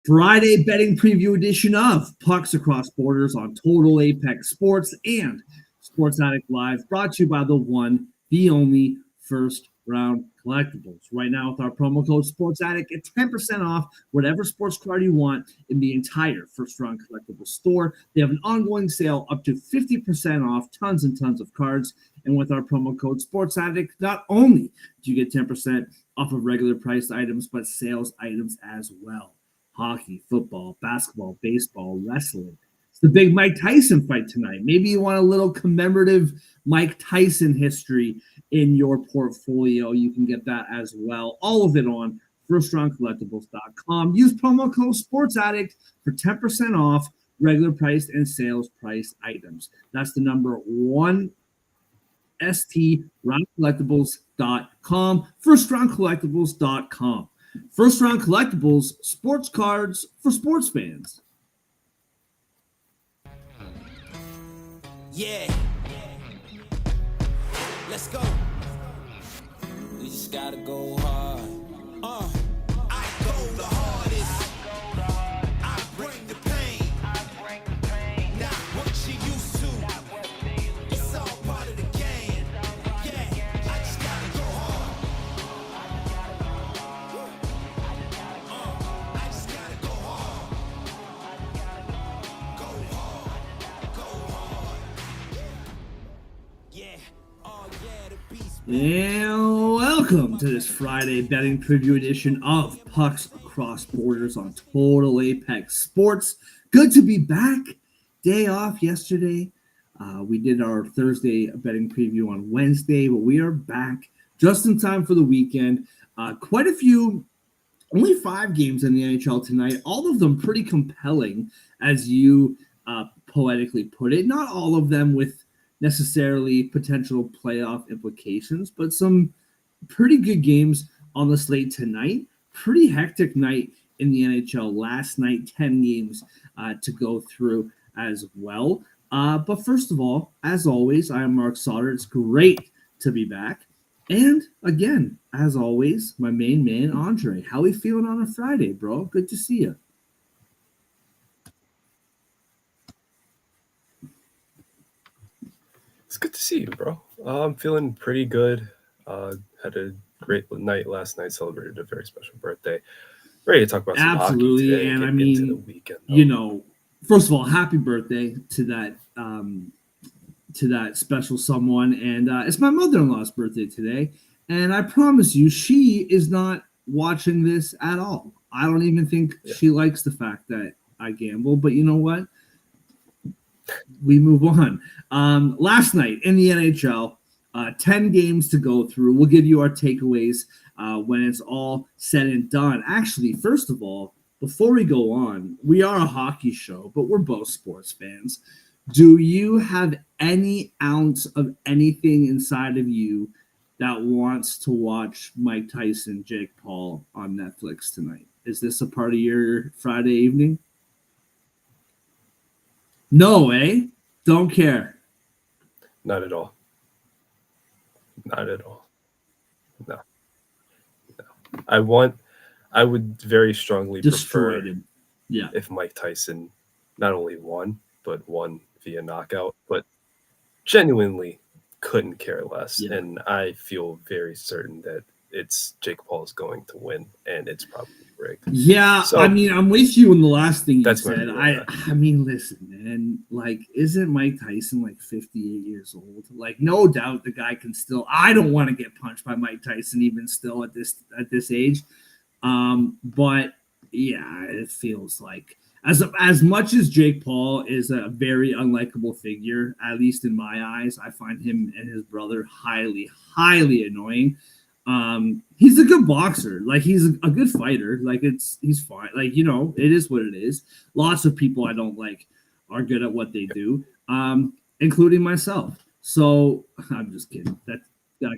Friday betting preview edition of Pucks Across Borders on Total Apex Sports and Sports Addict Live, brought to you by the one, the only First Round Collectibles. Right now, with our promo code Sports Addict, get 10% off whatever sports card you want in the entire First Round Collectibles store. They have an ongoing sale up to 50% off tons and tons of cards. And with our promo code Sports Addict, not only do you get 10% off of regular priced items, but sales items as well. Hockey, football, basketball, baseball, wrestling. It's the big Mike Tyson fight tonight. Maybe you want a little commemorative Mike Tyson history in your portfolio. You can get that as well. All of it on firstroundcollectibles.com. Use promo code SportsAddict for 10% off regular priced and sales price items. That's the number one, STRoundcollectibles.com, firstroundcollectibles.com. First Round Collectibles, sports cards for sports fans. Yeah. Let's go. We just gotta go hard. I go the hardest. I bring the pain. Not what you used to. It's all part of the game. Yeah, I just gotta go hard. I just gotta go hard. Go hard. Go hard. Yeah. Oh yeah, the beast. And welcome to this Friday betting preview edition of Pucks Across Borders on Total Apex Sports. Good to be back. Day off yesterday. We did our Thursday betting preview on Wednesday, but we are back just in time for the weekend. Quite a few, only 5 games in the NHL tonight, all of them pretty compelling, as you poetically put it. Not all of them with necessarily potential playoff implications, but some pretty good games on the slate tonight. Pretty hectic night in the NHL last night, 10 games to go through as well. But first of all, as always, I am Mark Sauter. It's great to be back. And again, as always, my main man, Andre. How we feeling on a Friday, bro? Good to see you. It's good to see you, bro. I'm feeling pretty good. Had a great night last night. Celebrated a very special birthday. Ready to talk about some Absolutely, hockey today. and Get I mean, into the weekend, you know, first of all, happy birthday to that special someone, and it's my mother-in-law's birthday today, and I promise you, she is not watching this at all. I don't even think she likes the fact that I gamble, but you know what? We move on. Last night in the NHL, 10 games to go through. We'll give you our takeaways when it's all said and done. Actually, first of all, before we go on, we are a hockey show, but we're both sports fans. Do you have any ounce of anything inside of you that wants to watch Mike Tyson, Jake Paul on Netflix tonight? Is this a part of your Friday evening? No, eh? Don't care. Not at all. Not at all. No. I would very strongly Destroyed prefer him. Yeah. if Mike Tyson not only won, but won via knockout, but genuinely couldn't care less. Yeah. And I feel very certain that it's Jake Paul's going to win, and it's probably rigged. Yeah, So, I mean, I'm with you in the last thing you That's my said. view on I that. mean, listen, man, like, isn't Mike Tyson like 58 years old? Like, no doubt the guy can still. I don't want to get punched by Mike Tyson even still at this age. But yeah, it feels like as much as Jake Paul is a very unlikable figure, at least in my eyes, I find him and his brother highly, highly annoying. He's a good boxer. Like, he's a good fighter. Like, he's fine. Like, you know, it is what it is. Lots of people I don't like are good at what they do, including myself. So I'm just kidding. That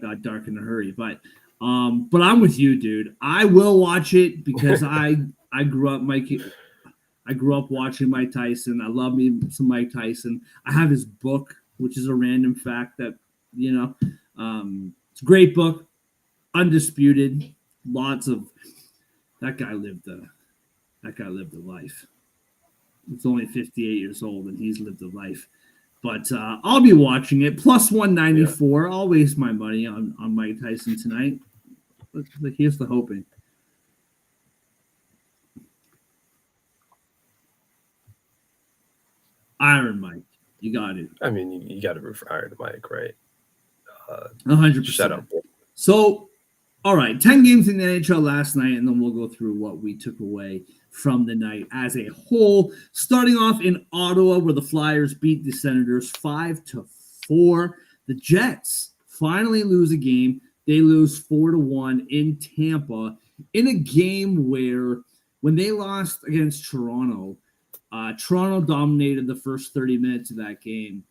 got dark in a hurry. But I'm with you, dude. I will watch it because I grew up watching Mike Tyson. I love me some Mike Tyson. I have his book, which is a random fact that, you know, it's a great book. Undisputed, lots of that guy lived That guy lived a life. He's only 58 years old, and he's lived a life. But I'll be watching it. Plus 194. Yeah. I'll waste my money on Mike Tyson tonight. But here's the hoping. Iron Mike. You got it. I mean, you got to root for Iron Mike, right? 100%. Shut up. So, all right, 10 games in the NHL last night, and then we'll go through what we took away from the night as a whole. Starting off in Ottawa, where the Flyers beat the Senators 5-4. The Jets finally lose a game. They lose 4-1 in Tampa in a game where, when they lost against Toronto, Toronto dominated the first 30 minutes of that game.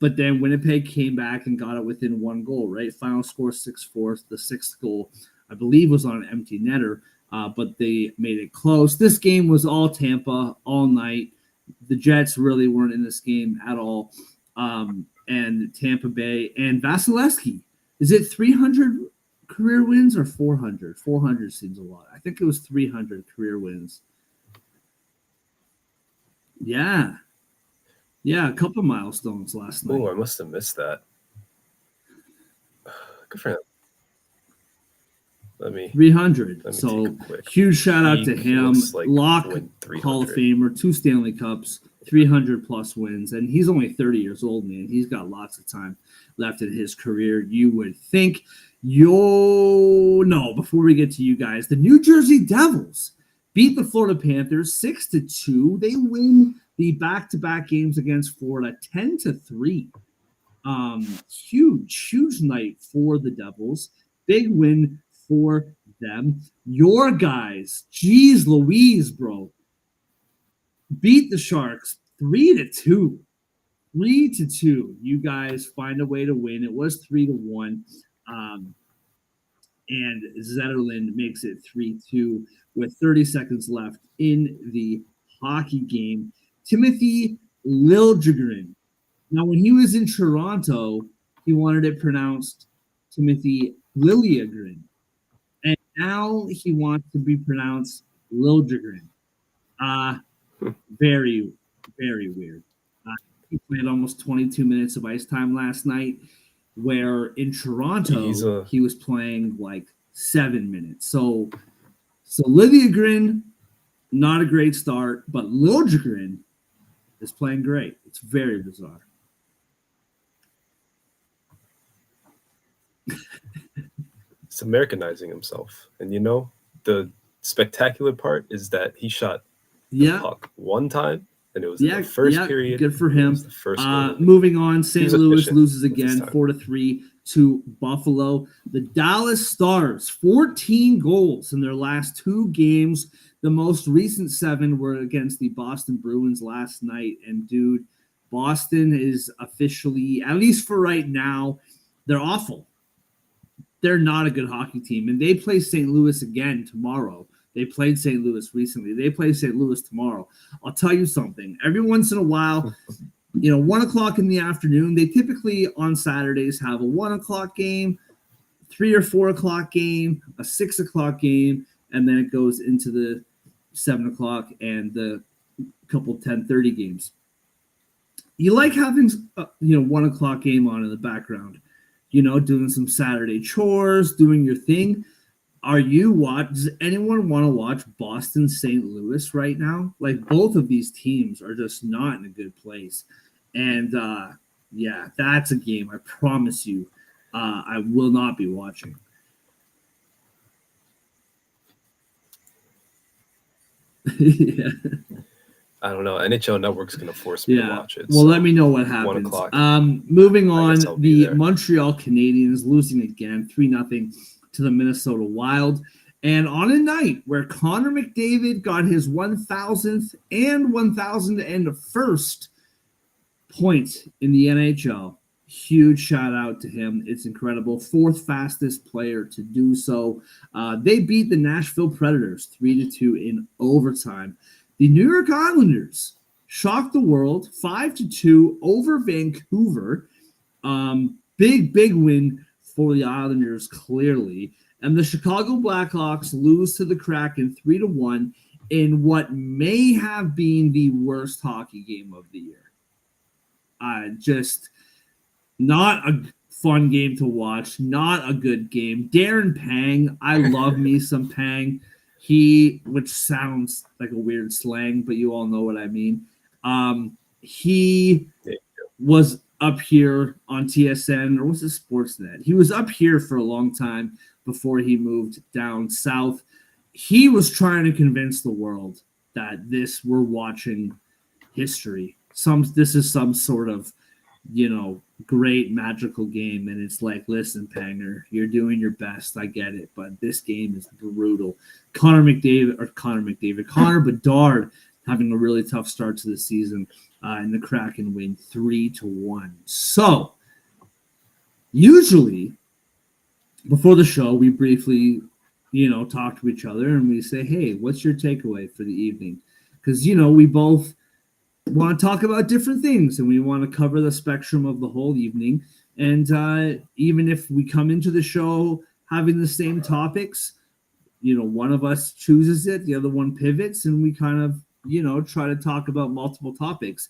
But then Winnipeg came back and got it within one goal, right? Final score 6-4. The sixth goal, I believe, was on an empty netter, but they made it close. This game was all Tampa all night. The Jets really weren't in this game at all. And Tampa Bay and Vasilevsky. Is it 300 career wins or 400? 400 seems a lot. I think it was 300 career wins. Yeah. Yeah, a couple milestones last night. Oh, I must have missed that. Good for him. 300. So huge shout out to him. Like Lock, Hall of Famer, 2 Stanley Cups, 300 plus wins, and he's only 30 years old, man. He's got lots of time left in his career. You would think. Before we get to you guys, the New Jersey Devils beat the Florida Panthers 6-2. They win the back-to-back games against Florida 10-3. Huge night for the Devils. Big win for them. Your guys, geez Louise, bro, beat the Sharks 3-2. 3-2. You guys find a way to win. It was 3-1. And Zetterlund makes it 3-2 with 30 seconds left in the hockey game. Timothy Liljegren. Now, when he was in Toronto, he wanted it pronounced Timothy Liljegren. And now he wants to be pronounced Liljegren. Very, very weird. He played almost 22 minutes of ice time last night, where in Toronto he was playing like 7 minutes. So Liljegren, not a great start, but Liljegren is playing great. It's very bizarre. It's Americanizing himself. And the spectacular part is that he shot the puck one time, and it was in the first period. Good for him. The first moving on, St. Louis loses again 4-3 to Buffalo. The Dallas Stars, 14 goals in their last 2 games. The most recent 7 were against the Boston Bruins last night. And, dude, Boston is officially, at least for right now, they're awful. They're not a good hockey team. And they play St. Louis again tomorrow. They played St. Louis recently. They play St. Louis tomorrow. I'll tell you something. Every once in a while, 1 o'clock in the afternoon, they typically on Saturdays have a 1 o'clock game, 3 or 4 o'clock game, a 6 o'clock game, and then it goes into the 7 o'clock and the couple 10:30 games. You like having 1 o'clock game on in the background, doing some Saturday chores, doing your thing. Does anyone want to watch Boston St. Louis right now? Like, both of these teams are just not in a good place. And that's a game I promise you I will not be watching. Yeah. I don't know. NHL Network's going to force me to watch it. Well, let me know what happens. 1 o'clock. Moving on, the Montreal Canadiens losing again 3-0 to the Minnesota Wild. And on a night where Connor McDavid got his 1,000th and 1,001st point in the NHL, huge shout out to him. It's incredible. 4th fastest player to do so. They beat the Nashville Predators 3-2 in overtime. The New York Islanders shocked the world 5-2 over Vancouver. Big win for the Islanders, clearly. And the Chicago Blackhawks lose to the Kraken 3-1 in what may have been the worst hockey game of the year. Just not a fun game to watch, not a good game. Darren Pang, I love me some Pang. Which sounds like a weird slang, but you all know what I mean. He was up here on TSN, or was it Sportsnet? He was up here for a long time before he moved down south. He was trying to convince the world that we're watching history. This is some sort of, great magical game. And it's like, listen, Panger, you're doing your best. I get it. But this game is brutal. Connor Bedard having a really tough start to the season, and the Kraken win 3-1. So usually before the show, we briefly, talk to each other and we say, hey, what's your takeaway for the evening? Because, we both want to talk about different things and we want to cover the spectrum of the whole evening. And even if we come into the show having the same topics, one of us chooses it, the other one pivots, and we kind of, try to talk about multiple topics.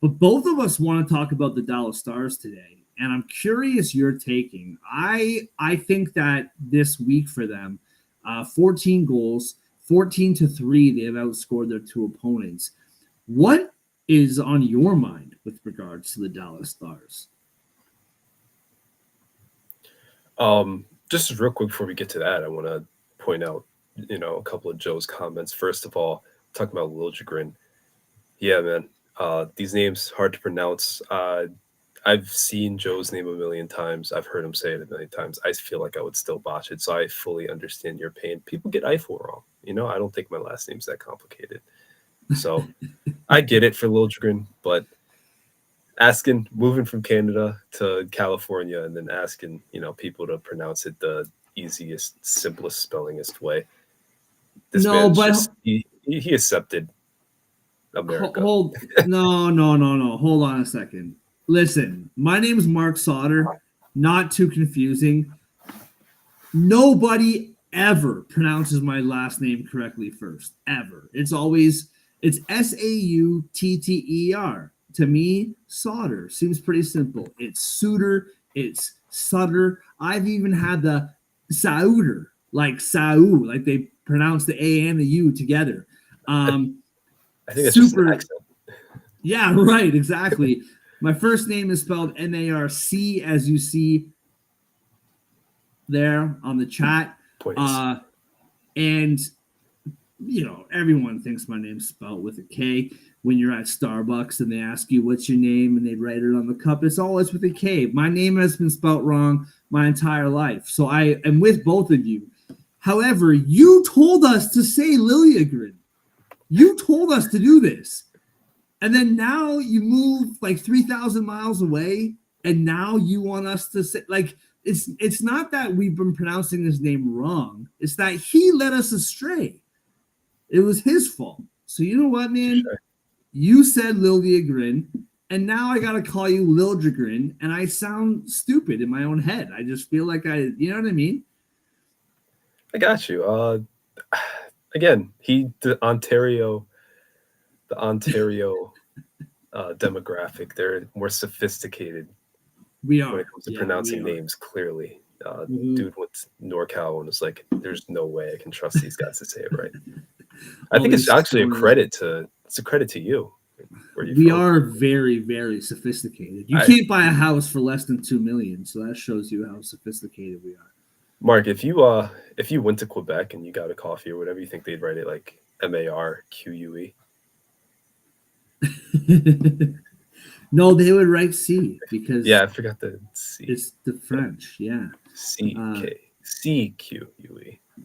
But both of us want to talk about the Dallas Stars today. And I'm curious your taking. I think that this week for them, 14 goals, 14-3, they've outscored their two opponents. What is on your mind with regards to the Dallas Stars? Just real quick before we get to that, I want to point out, a couple of Joe's comments. First of all, talking about Liljegren. Yeah, man. These names hard to pronounce. I've seen Joe's name a million times. I've heard him say it a million times. I feel like I would still botch it, so I fully understand your pain. People get Eiffel wrong. I don't think my last name's that complicated. So I get it for Liljegren, but moving from Canada to California and then asking, people to pronounce it the easiest, simplest spellingest way. He accepted America. No. Hold on a second. Listen, my name is Mark Sauter. Not too confusing. Nobody ever pronounces my last name correctly first, ever. It's Sautter. To me, Sauter seems pretty simple. It's Suter. It's Sutter. I've even had the Sauter, like Sau, like they pronounce the A and the U together. I think it's just an accent. Yeah, right, exactly. My first name is spelled Marc, as you see there on the chat. And, everyone thinks my name's spelled with a K. When you're at Starbucks and they ask you what's your name and they write it on the cup, it's always with a K. My name has been spelled wrong my entire life. So I am with both of you. However, you told us to say Liljegren. You told us to do this. And then now you move like 3,000 miles away, and now you want us to say, like, it's not that we've been pronouncing his name wrong. It's that he led us astray. It was his fault. So you know what, man? Sure. You said Liljegren, and now I got to call you Liljegren, and I sound stupid in my own head. I just feel like you know what I mean? I got you. Again, the Ontario demographic, they're more sophisticated. We are when it comes to pronouncing names clearly. Dude went to NorCal and was like, "There's no way I can trust these guys to say it right." I think it's actually a credit to you. We are very, very sophisticated. You can't buy a house for less than $2 million, so that shows you how sophisticated we are. Mark, if you went to Quebec and you got a coffee or whatever, you think they'd write it like Marque? No, they would write C because I forgot the C. It's the French, yeah. CQUE.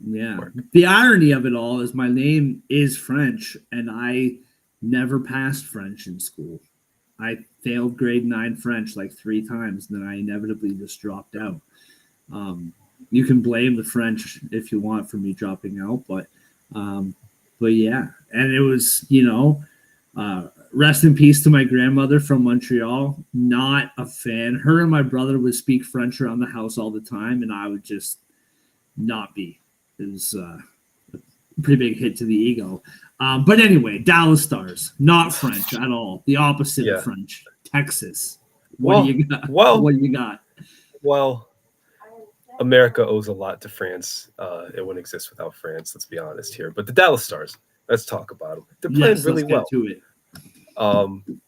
Yeah. Mark. The irony of it all is my name is French, and I never passed French in school. I failed grade 9 French like 3 times, and then I inevitably just dropped out. You can blame the French if you want for me dropping out, but yeah. And it was, rest in peace to my grandmother from Montreal. Not a fan. Her and my brother would speak French around the house all the time, and I would just not be. It was a pretty big hit to the ego. But anyway, Dallas Stars, not French at all. The opposite of Yeah. French. Texas. What do Well, you got? well, What do you got? well. America owes a lot to France. It wouldn't exist without France. Let's be honest here. But the Dallas Stars, let's talk about them. They're playing Yes, let's really get well, to it. um,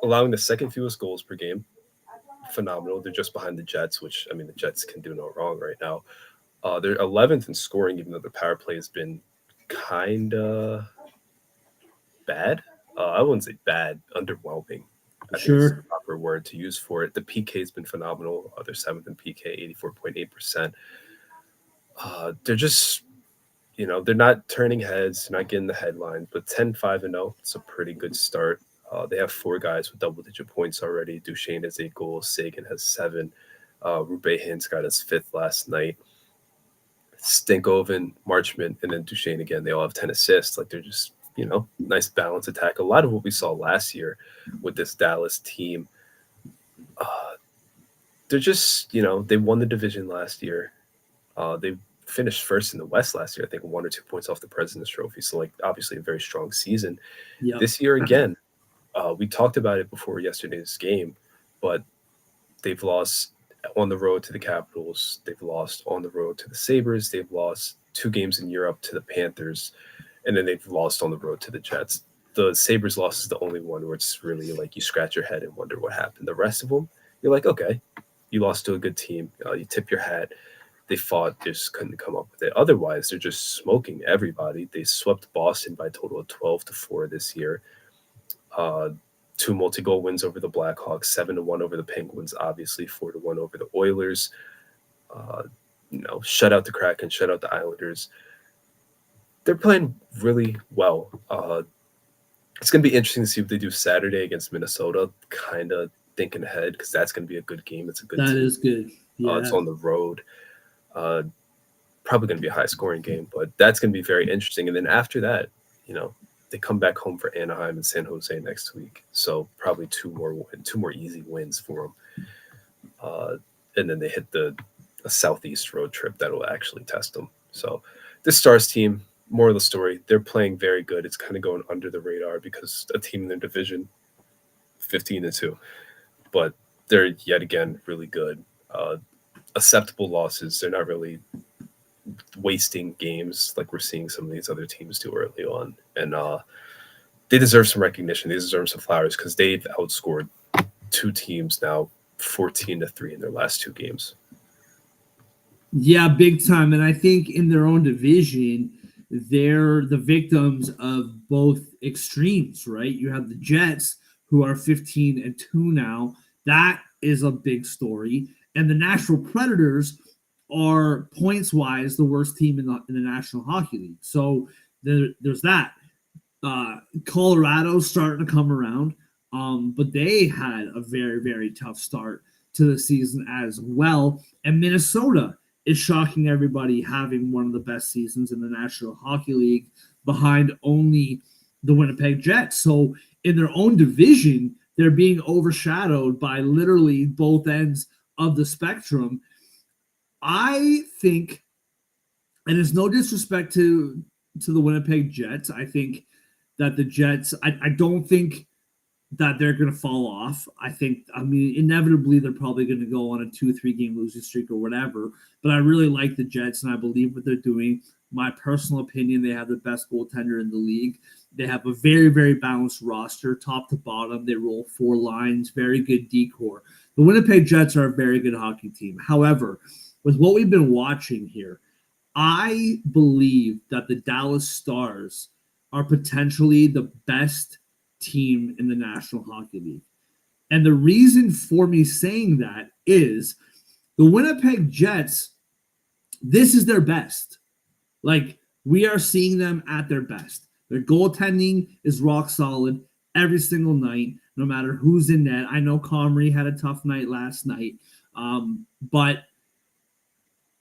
allowing the second fewest goals per game. Phenomenal. They're just behind the Jets, which I mean, the Jets can do no wrong right now. They're 11th in scoring, even though their power play has been kind of bad. I wouldn't say bad, underwhelming. I think it's the Sure. proper word to use for it. The PK has been phenomenal. They're seventh in PK, 84.8%. They're just, they're not turning heads, they're not getting the headlines, but 10-5-0, it's a pretty good start. They have four guys with double digit points already. Duchesne has 8 goals, Sagan has 7. Rube Hintz got his 5th last night. Stankoven, Marchment, and then Duchesne again. They all have 10 assists. Like they're just, nice balance attack. A lot of what we saw last year with this Dallas team. Uh, they're just, they won the division last year. They finished first in the West last year, I think 1 or 2 points off the President's Trophy. So, like, obviously a very strong season. Yep. This year, again, we talked about it before yesterday's game, but they've lost on the road to the Capitals. They've lost on the road to the Sabres. They've lost 2 games in Europe to the Panthers. And then they've lost on the road to the Jets. The Sabres loss is the only one where it's really like you scratch your head and wonder what happened. The rest of them, you're like, okay, you lost to a good team. You tip your hat. They fought, just couldn't come up with it. Otherwise, they're just smoking everybody. They swept Boston by a total of 12-4 this year. 2 multi-goal wins over the Blackhawks, 7-1 over the Penguins, obviously 4-1 over the Oilers. Shut out the Kraken, shut out the Islanders. They're playing really well. It's going to be interesting to see what they do Saturday against Minnesota. Kind of thinking ahead because that's going to be a good game. It's a good That team. is good. Yeah. It's on the road. Probably going to be a high-scoring game, but that's going to be very interesting. And then after that, they come back home for Anaheim and San Jose next week. So probably two more easy wins for them. And then they hit a Southeast road trip that will actually test them. So this Stars team, moral of the story, they're playing very good. It's kind of going under the radar because a team in their division, 15-2, but they're yet again really good. Acceptable losses. They're not really wasting games like we're seeing some of these other teams do early on. And they deserve some recognition. They deserve some flowers because they've outscored 2 teams now 14-3 in their last 2 games. Yeah, big time. And I think in their own division, they're the victims of both extremes, right? You have the Jets, who are 15-2 now. That is a big story. And the Nashville Predators are points-wise the worst team in the National Hockey League. So there's that. Colorado's starting to come around, but they had a very, very tough start to the season as well. And Minnesota is shocking everybody, having one of the best seasons in the National Hockey League behind only the Winnipeg Jets. So in their own division, they're being overshadowed by literally both ends of the spectrum. I think, and it's no disrespect to the Winnipeg Jets, I think that the Jets, I don't think that they're going to fall off. I mean, inevitably, they're probably going to go on a 2-3 game losing streak or whatever. But I really like the Jets, and I believe what they're doing. My personal opinion, they have the best goaltender in the league. They have a very, very balanced roster, top to bottom. They roll 4 lines, very good decor. The Winnipeg Jets are a very good hockey team. However, with what we've been watching here, I believe that the Dallas Stars are potentially the best team in the National Hockey League. And the reason for me saying that is the Winnipeg Jets, this is their best. Like, we are seeing them at their best. Their goaltending is rock solid every single night, no matter who's in net. I know Comrie had a tough night last night.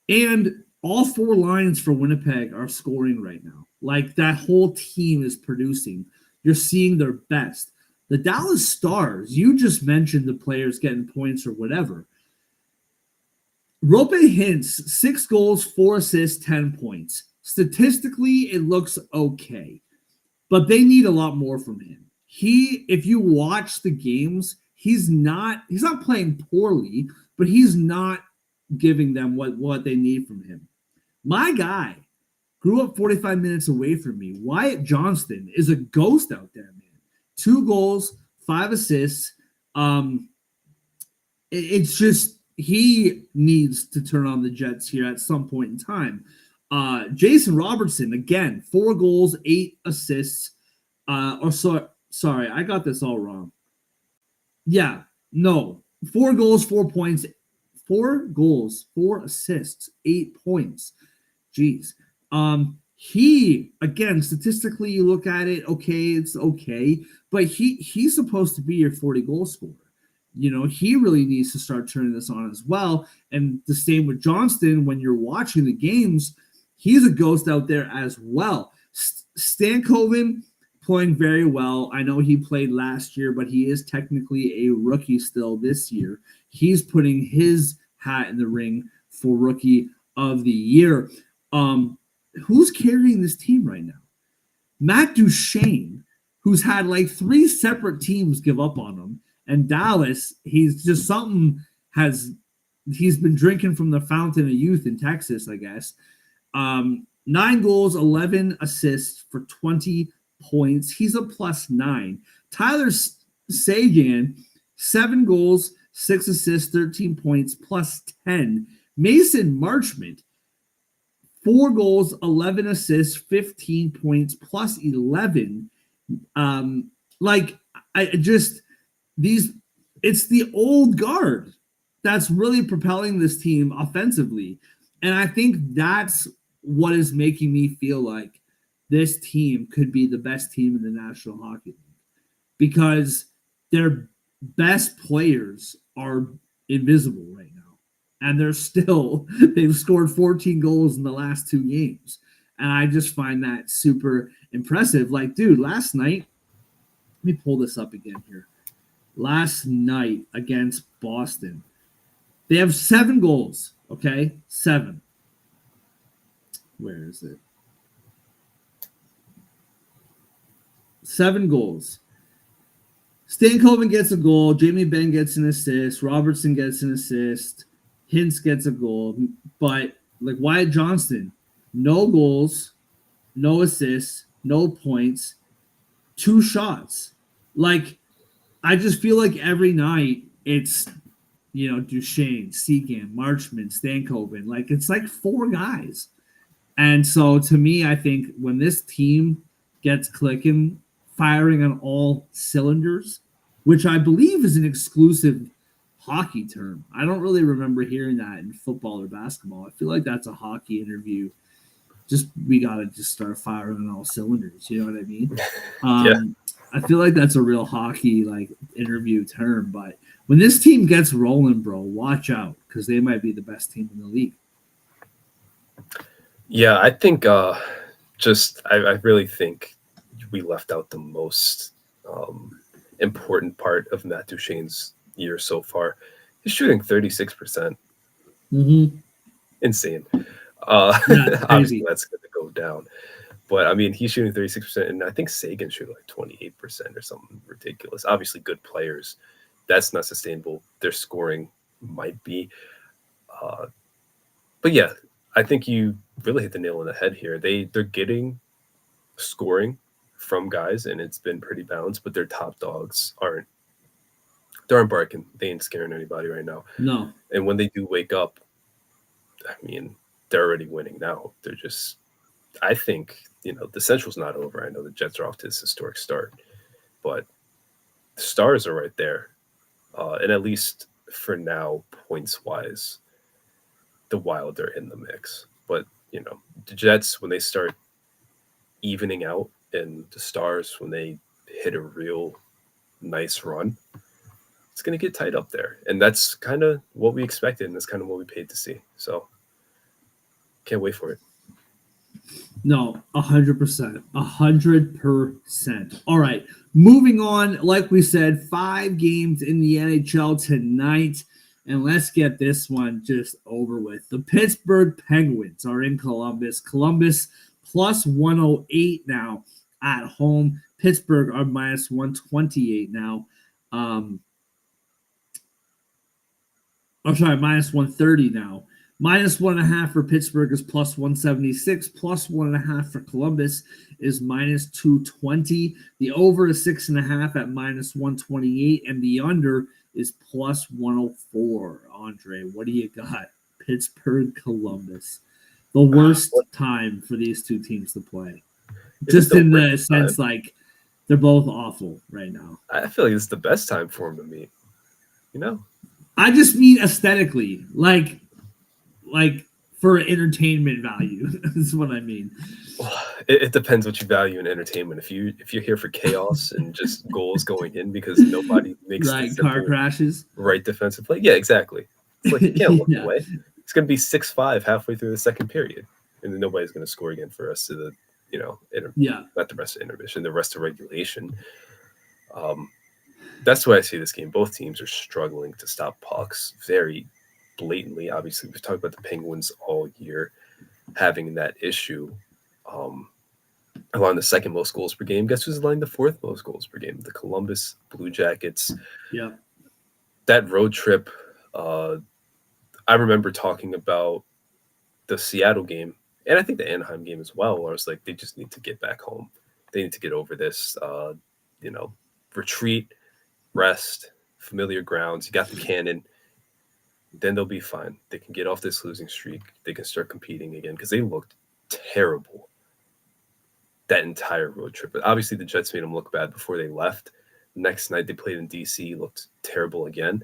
And all 4 lines for Winnipeg are scoring right now. Like, that whole team is producing. You're seeing their best. The Dallas Stars, you just mentioned the players getting points or whatever. Roope Hintz, 6 goals, 4 assists, 10 points. Statistically, it looks okay. but they need a lot more from him. If you watch the games, he's not playing poorly, but he's not giving them what they need from him. My guy grew up 45 minutes away from me. Wyatt Johnston is a ghost out there, man. 2 goals, 5 assists. It's just he needs to turn on the Jets here at some point in time. Jason Robertson, again, 4 goals, 8 assists. Sorry, I got this all wrong. Yeah, no. 4 goals, 4 points. 4 goals, 4 assists, 8 points. Jeez. He, again, statistically, you look at it, okay, it's okay, but he's supposed to be your 40-goal scorer. You know, he really needs to start turning this on as well. And the same with Johnston. When you're watching the games, he's a ghost out there as well. Stankoven playing very well. I know he played last year, but he is technically a rookie still this year. He's putting his hat in the ring for Rookie of the Year. Who's carrying this team right now? Matt Duchene, who's had like 3 separate teams give up on him. And Dallas, he's been drinking from the fountain of youth in Texas, I guess. 9 goals, 11 assists for 20 points. He's a +9. Tyler Seguin, 7 goals, 6 assists, 13 points, +10. Mason Marchment, 4 goals, 11 assists, 15 points, +11. It's the old guard that's really propelling this team offensively. And I think that's what is making me feel like this team could be the best team in the National Hockey League, because their best players are invisible right now. And they've scored 14 goals in the last 2 games. And I just find that super impressive. Like, dude, last night, let me pull this up again here. Last night against Boston, they have 7 goals, okay? 7. Where is it? 7 goals. Stankoven gets a goal. Jamie Benn gets an assist. Robertson gets an assist. Hintz gets a goal. But, like, Wyatt Johnston, no goals, no assists, no points, 2 shots. Like, I just feel like every night it's, Duchene, Seguin, Marchment, Stankoven. Like, it's like 4 guys. And so, to me, I think when this team gets clicking, firing on all cylinders, which I believe is an exclusive hockey term. I don't really remember hearing that in football or basketball. I feel like that's a hockey interview. We got to just start firing on all cylinders. You know what I mean? Yeah. I feel like that's a real hockey interview term. But when this team gets rolling, bro, watch out, because they might be the best team in the league. Yeah, I think I really think we left out the most important part of Matt Duchene's year so far. He's shooting 36%. Mm-hmm. Insane. Yeah, obviously, that's going to go down. But, I mean, he's shooting 36%, and I think Sagan shooting like 28% or something ridiculous. Obviously, good players. That's not sustainable. Their scoring might be. But, yeah, I think you really hit the nail on the head here. They're getting scoring from guys, and it's been pretty balanced, but their top dogs aren't barking. They ain't scaring anybody right now. No. And when they do wake up, I mean, they're already winning now. They're just, I think, the Central's not over. I know the Jets are off to this historic start, but the stars are right there. And at least for now, points-wise, the Wild are in the mix. But, the Jets, when they start evening out, and the Stars, when they hit a real nice run, it's going to get tight up there. And that's kind of what we expected, and that's kind of what we paid to see. So, can't wait for it. No, 100%. 100%. All right, moving on. Like we said, 5 games in the NHL tonight. And let's get this one just over with. The Pittsburgh Penguins are in Columbus. Columbus plus 108 now. at home. Pittsburgh are minus 128 now. Minus 130 now. Minus 1.5 for Pittsburgh is plus 176. Plus 1.5 for Columbus is minus 220. The over is 6.5 at minus 128, and the under is plus 104. Andre, what do you got? Pittsburgh, Columbus. The worst time for these two teams to play. Just in the sense, like, they're both awful right now. I feel like it's the best time for them to meet. You know? I just mean aesthetically, like for entertainment value. That's what I mean. Well, it depends what you value in entertainment. If you're here for chaos and just goals going in because nobody makes car crashes, right defensive play. Yeah, exactly. It's like you can't look away. It's going to be 6-5 halfway through the second period, and then nobody's going to score again for us to the not the rest of intermission, the rest of regulation. That's why I see this game. Both teams are struggling to stop pucks very blatantly. Obviously, we've talked about the Penguins all year having that issue. Allowing the second most goals per game. Guess who's allowing the fourth most goals per game? The Columbus Blue Jackets. Yeah. That road trip, I remember talking about the Seattle game, and I think the Anaheim game as well, where I was like, they just need to get back home. They need to get over this, retreat, rest, familiar grounds. You got the cannon. Then they'll be fine. They can get off this losing streak. They can start competing again because they looked terrible that entire road trip. But obviously, the Jets made them look bad before they left. Next night, they played in D.C., looked terrible again.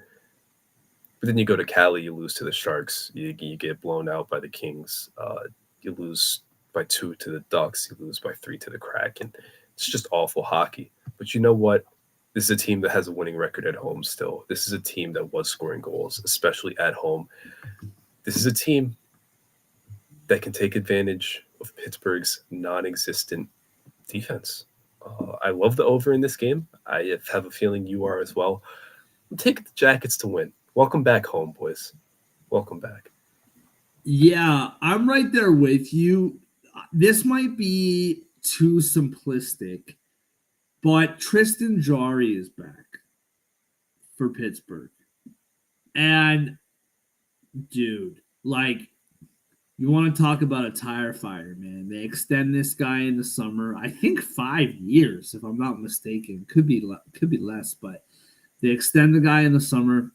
But then you go to Cali, you lose to the Sharks. You get blown out by the Kings. You lose by 2 to the Ducks. You lose by 3 to the Kraken. It's just awful hockey. But you know what? This is a team that has a winning record at home still. This is a team that was scoring goals, especially at home. This is a team that can take advantage of Pittsburgh's non-existent defense. I love the over in this game. I have a feeling you are as well. I'm taking the Jackets to win. Welcome back home, boys. Welcome back. Yeah, I'm right there with you. This might be too simplistic, but Tristan Jarry is back for Pittsburgh. And, dude, like, you want to talk about a tire fire, man. They extend this guy in the summer. I think 5 years, if I'm not mistaken. Could be less, but they extend the guy in the summer.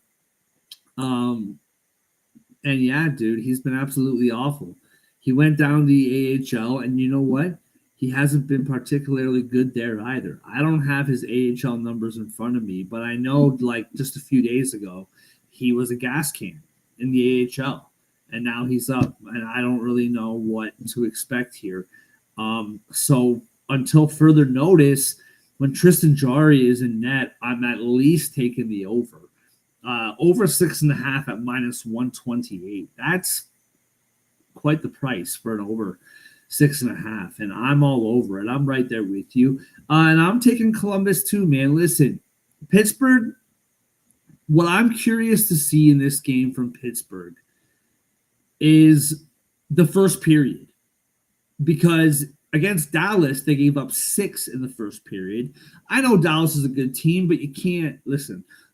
And yeah, dude, he's been absolutely awful. He went down the AHL, and you know what? He hasn't been particularly good there either. I don't have his AHL numbers in front of me, but I know, like, just a few days ago, he was a gas can in the AHL, and now he's up, and I don't really know what to expect here. So until further notice, when Tristan Jarry is in net, I'm at least taking the over. Over 6.5 at minus 128. That's quite the price for an over 6.5, and I'm all over it. I'm right there with you. And I'm taking Columbus too, man. Listen, Pittsburgh, what I'm curious to see in this game from Pittsburgh is the first period. Because against Dallas, they gave up 6 in the first period. I know Dallas is a good team, but you can't,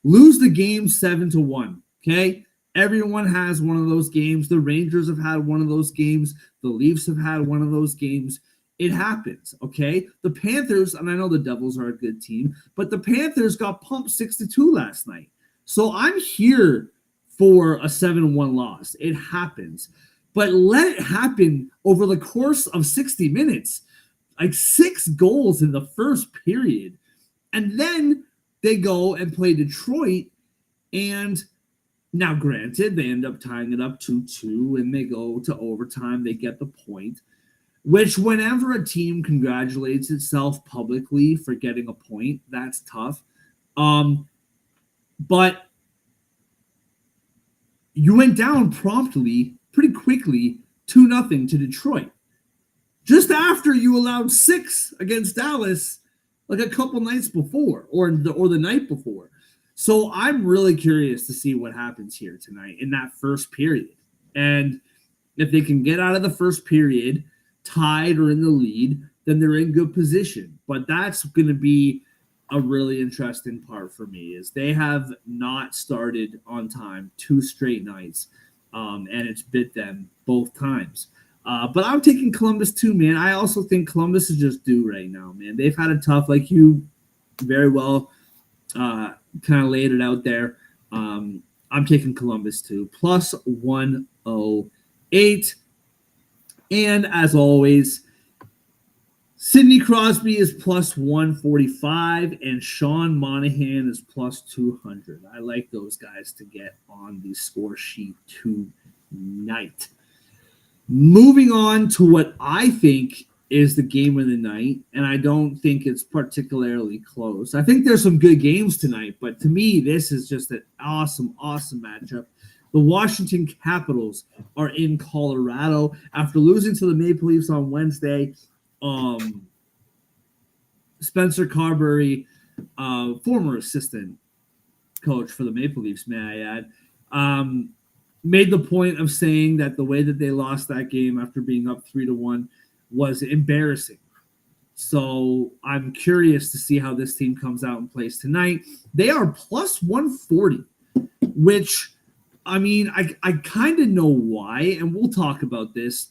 lose the game 7-1, okay? Everyone has one of those games. The Rangers have had one of those games. The Leafs have had one of those games. It happens, okay? The Panthers, and I know the Devils are a good team, but the Panthers got pumped 6-2 last night. So I'm here for a 7-1 loss. It happens. But let it happen over the course of 60 minutes. Like 6 goals in the first period. And then they go and play Detroit, and now, granted, they end up tying it up 2-2, and they go to overtime. They get the point, which whenever a team congratulates itself publicly for getting a point, that's tough. But you went down promptly, pretty quickly, 2-0 to Detroit. Just after you allowed 6 against Dallas, like a couple nights before, or the night before. So I'm really curious to see what happens here tonight in that first period. And if they can get out of the first period tied or in the lead, then they're in good position. But that's going to be a really interesting part for me is they have not started on time 2 straight nights, and it's bit them both times. But I'm taking Columbus too, man. I also think Columbus is just due right now, man. They've had a tough, like you very well kind of laid it out there. I'm taking Columbus too, plus 108. And as always, Sidney Crosby is plus 145 and Sean Monahan is plus 200. I like those guys to get on the score sheet tonight. Moving on to what I think is the game of the night, and I don't think it's particularly close. I think there's some good games tonight, but to me, this is just an awesome, awesome matchup. The Washington Capitals are in Colorado after losing to the Maple Leafs on Wednesday. Spencer Carberry, former assistant coach for the Maple Leafs, may I add, made the point of saying that the way that they lost that game after being up 3-1 was embarrassing. So I'm curious to see how this team comes out and plays tonight. They are plus 140, which, I mean, I kind of know why, and we'll talk about this.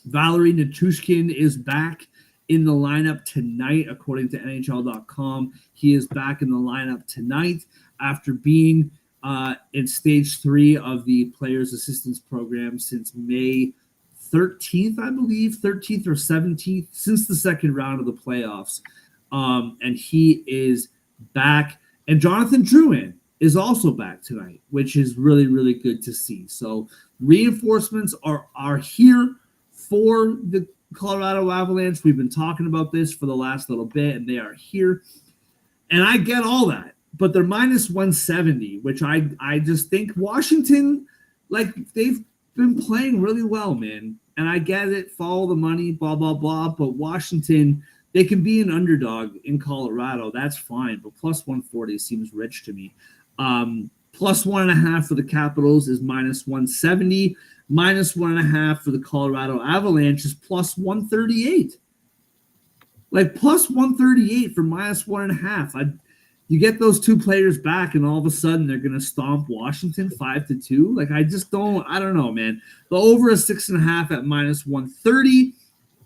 Valerie Nichushkin is back in the lineup tonight, according to NHL.com. He is back in the lineup tonight after being in stage 3 of the Players Assistance Program since May 13th, I believe, 13th or 17th, since the second round of the playoffs. And he is back. And Jonathan Drouin is also back tonight, which is really, really good to see. So reinforcements are here for the Colorado Avalanche. We've been talking about this for the last little bit, and they are here. And I get all that, but they're minus 170, which I just think Washington, like, they've been playing really well, man. And I get it, follow the money, blah, blah, blah. But Washington, they can be an underdog in Colorado. That's fine. But plus 140 seems rich to me. Plus 1.5 for the Capitals is minus 170. Minus 1.5 for the Colorado Avalanche is plus 138. Like plus 138 for minus 1.5. You get those two players back, and all of a sudden they're going to stomp Washington 5-2. Like, I don't know, man. The over is 6.5 at minus 130,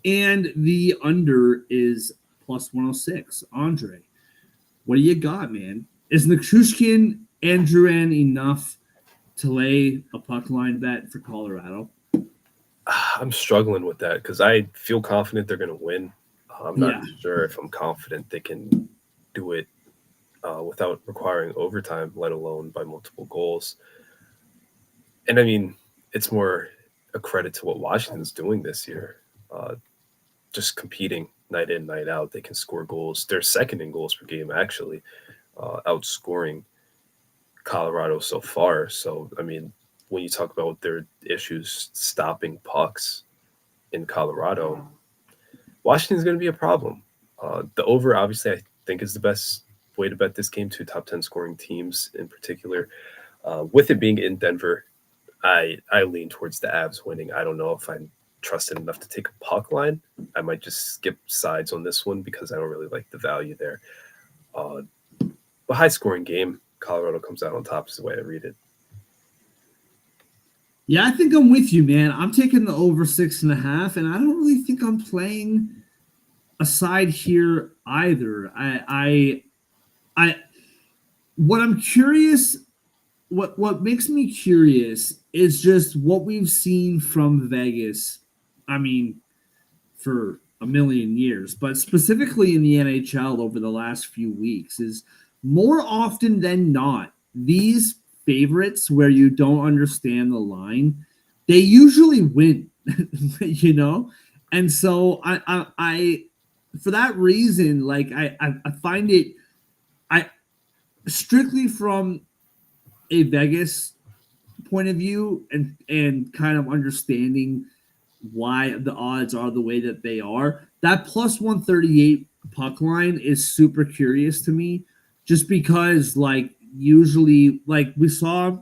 and the under is plus 106. Andre, what do you got, man? Is Nichushkin and Drouin enough to lay a puck line bet for Colorado? I'm struggling with that because I feel confident they're going to win. I'm not sure if I'm confident they can do it without requiring overtime, let alone by multiple goals. And I mean, it's more a credit to what Washington's doing this year. Just competing night in, night out. They can score goals. They're second in goals per game, actually, outscoring Colorado so far. So, I mean, when you talk about their issues stopping pucks in Colorado, Washington's going to be a problem. The over, obviously, I think is the best way to bet this game. 2 top 10 scoring teams in particular. With it being in Denver, I lean towards the Avs winning. I don't know if I'm trusted enough to take a puck line. I might just skip sides on this one because I don't really like the value there. But high scoring game. Colorado comes out on top is the way I read it. Yeah, I think I'm with you, man. I'm taking the over 6.5, and I don't really think I'm playing a side here either. What I'm curious, what makes me curious is just what we've seen from Vegas. I mean, for a million years, but specifically in the NHL over the last few weeks is more often than not, these favorites where you don't understand the line, they usually win, you know? And so I for that reason, like I find it, strictly from a Vegas point of view and kind of understanding why the odds are the way that they are, that plus 138 puck line is super curious to me, just because, like, usually, like we saw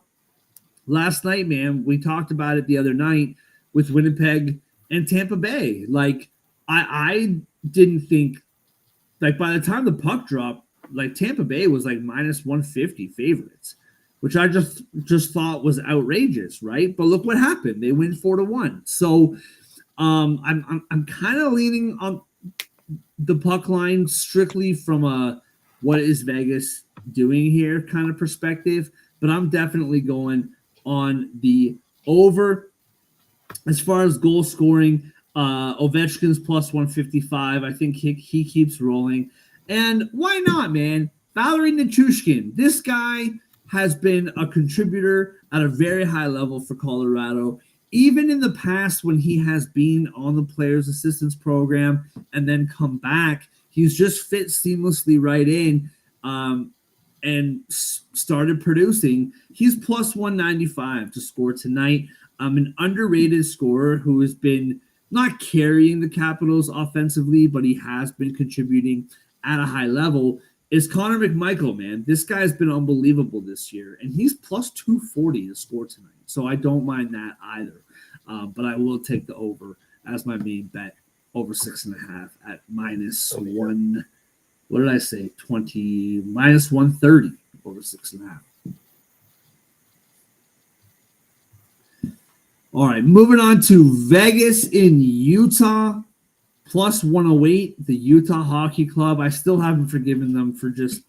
last night, man, we talked about it the other night with Winnipeg and Tampa Bay. Like, I didn't think, like, by the time the puck dropped, like Tampa Bay was like minus 150 favorites, which I just thought was outrageous, right? But look what happened. They win 4-1. So I'm kind of leaning on the puck line strictly from a what is Vegas doing here kind of perspective, but I'm definitely going on the over. As far as goal scoring, Ovechkin's plus 155. I think he keeps rolling. And why not, man? Valerie Nichushkin. This guy has been a contributor at a very high level for Colorado. Even in the past, when he has been on the players' assistance program and then come back, he's just fit seamlessly right in and started producing. He's plus 195 to score tonight. An underrated scorer who has been not carrying the Capitals offensively, but he has been contributing at a high level is Connor McMichael, man. This guy's been unbelievable this year, and he's plus 240 to score tonight. So I don't mind that either. But I will take the over as my main bet, over 6.5 at minus one. What did I say? 20 minus 130 over 6.5. All right, moving on to Vegas in Utah, plus 108, the Utah Hockey Club. I still haven't forgiven them for just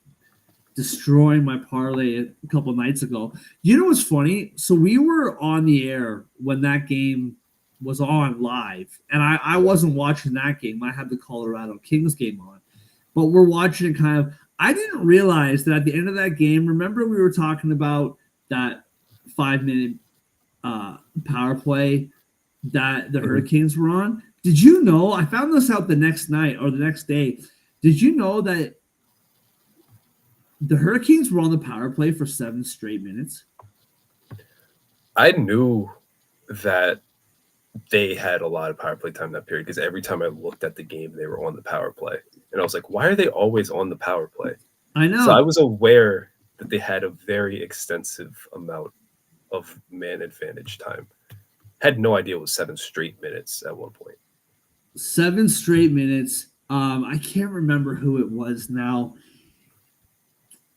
destroying my parlay a couple nights ago. You know what's funny? So we were on the air when that game was on live, and I wasn't watching that game. I had the Colorado Kings game on, but we're watching it kind of. I didn't realize that at the end of that game, remember we were talking about that 5-minute power play that the Hurricanes were on. Did you know? I found this out the next night or the next day. Did you know that the Hurricanes were on the power play for 7 straight minutes? I knew that they had a lot of power play time that period because every time I looked at the game, they were on the power play. And I was like, why are they always on the power play? I know. So I was aware that they had a very extensive amount of man advantage time. Had no idea it was 7 straight minutes at one point. 7 straight minutes. I can't remember who it was now.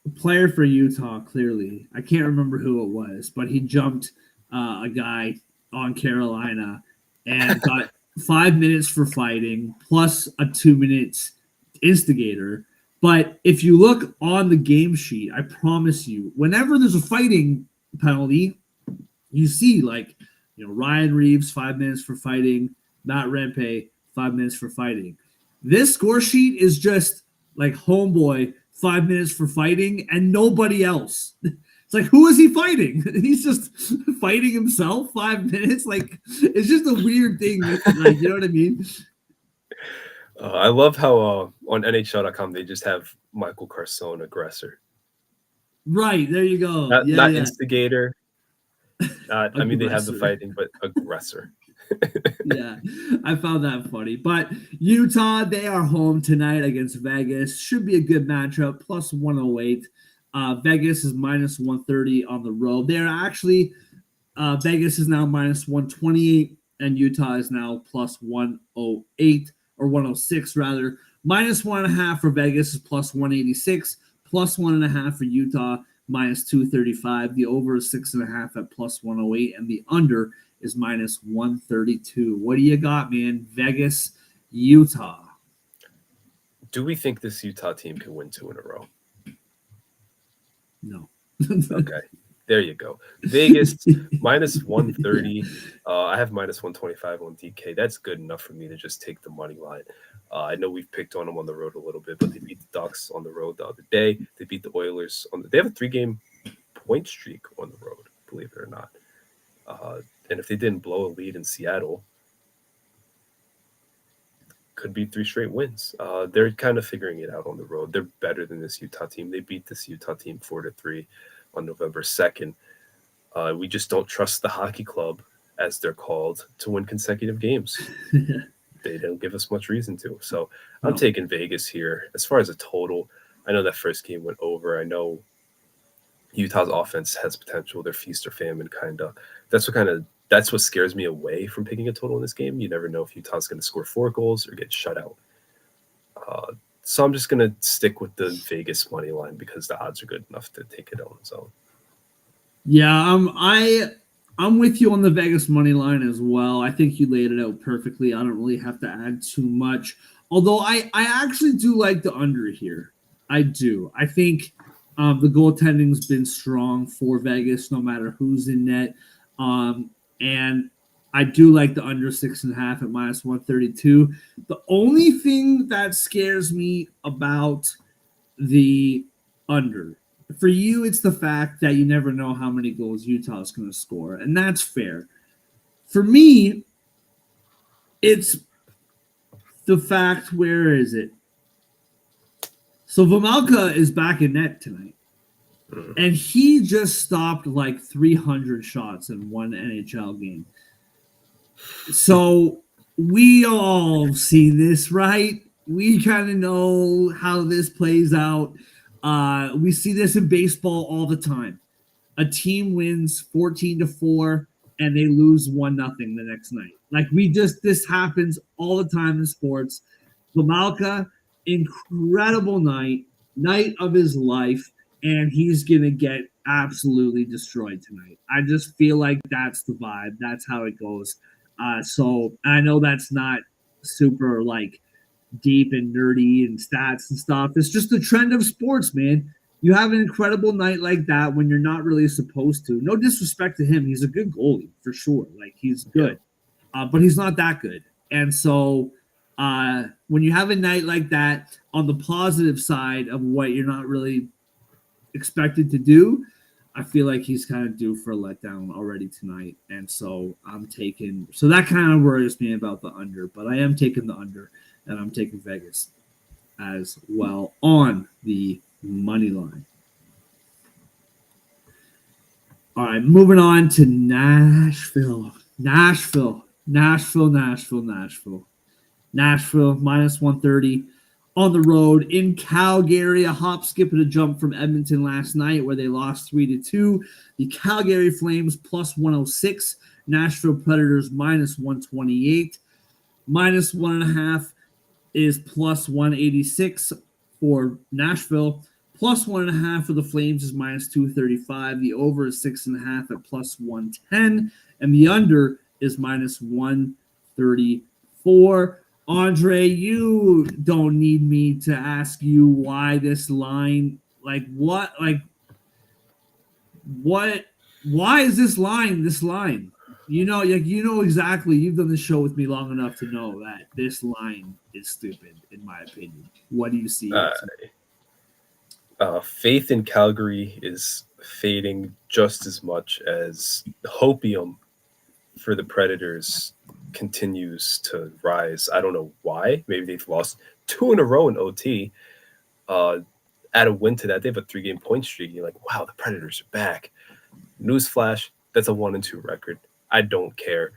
A player for Utah, clearly. I can't remember who it was, but he jumped a guy on Carolina and got 5 minutes for fighting plus a 2 minutes instigator. But if you look on the game sheet, I promise you, whenever there's a fighting penalty, you see Ryan Reeves 5 minutes for fighting, Matt Rempe 5 minutes for fighting. This score sheet is just like homeboy 5 minutes for fighting and nobody else. It's like, who is he fighting? He's just fighting himself 5 minutes. Like, it's just a weird thing. Like, you know what I mean? I love how on NHL.com they just have Michael Carson aggressor. Right, there you go. Not instigator. I mean, they have the fighting, but aggressor. Yeah, I found that funny. But Utah, they are home tonight against Vegas. Should be a good matchup, plus 108. Vegas is minus 130 on the road. They're actually, Vegas is now minus 128, and Utah is now plus 108, or 106 rather. Minus 1.5 for Vegas is plus 186, plus 1.5 for Utah, minus 235. The over is 6.5 at plus 108, and the under is minus 132. What do you got, man? Vegas, Utah. Do we think this Utah team can win 2 in a row? No. Okay, there you go. Vegas minus 130. I have minus 125 on DK. That's good enough for me to just take the money line. I know we've picked on them on the road a little bit, but they beat the Ducks on the road the other day. They beat the Oilers they have a 3-game point streak on the road, believe it or not. And if they didn't blow a lead in Seattle, could be 3 straight wins. They're kind of figuring it out on the road. They're better than this Utah team. They beat this Utah team 4-3 on November 2nd. We just don't trust the hockey club, as they're called, to win consecutive games. They don't give us much reason to. So I'm taking Vegas here. As far as a total, I know that first game went over. I know Utah's offense has potential. They're feast or famine kind of. That's what scares me away from picking a total in this game. You never know if Utah's going to score 4 goals or get shut out. So I'm just gonna stick with the Vegas money line because the odds are good enough to take it on its own. Yeah, I'm with you on the Vegas money line as well. I think you laid it out perfectly. I don't really have to add too much. Although I actually do like the under here. I do. I think the goaltending's been strong for Vegas, no matter who's in net. And I do like the under 6.5 at minus 132. The only thing that scares me about the under. For you, it's the fact that you never know how many goals Utah is going to score, and that's fair. For me, it's the fact, where is it? So Vamalka is back in net tonight, and he just stopped like 300 shots in one NHL game. So we all see this, right? We kind of know how this plays out. We see this in baseball all the time. A team wins 14-4 and they lose 1-0 the next night. Like this happens all the time in sports. Lamalka, incredible night of his life, and he's gonna get absolutely destroyed tonight. I just feel like that's the vibe. That's how it goes. So I know that's not super like deep and nerdy and stats and stuff. It's just the trend of sports, man. You have an incredible night like that when you're not really supposed to. No disrespect to him. He's a good goalie for sure. Like he's good, but he's not that good. And so when you have a night like that on the positive side of what you're not really expected to do, I feel like he's kind of due for a letdown already tonight. And so so that kind of worries me about the under, but I am taking the under and I'm taking Vegas as well on the money line. All right, moving on to Nashville, minus 130 on the road in Calgary. A hop, skip, and a jump from Edmonton last night where they lost 3-2. The Calgary Flames plus 106. Nashville Predators minus 128. Minus 1.5 is plus 186 for Nashville. Plus 1.5 for the Flames is minus 235. The over is 6.5 at plus 110. And the under is minus 134. Andre, you don't need me to ask you why this line, why is this line? You know exactly. You've done this show with me long enough to know that this line is stupid, in my opinion. What do you see? Faith in Calgary is fading just as much as hopium for the Predators continues to rise. I don't know why. Maybe they've lost 2 in a row in OT. Add a win to that, they have a 3-game point streak. You're like, wow, the Predators are back. Newsflash, that's a 1-2 record. I don't care.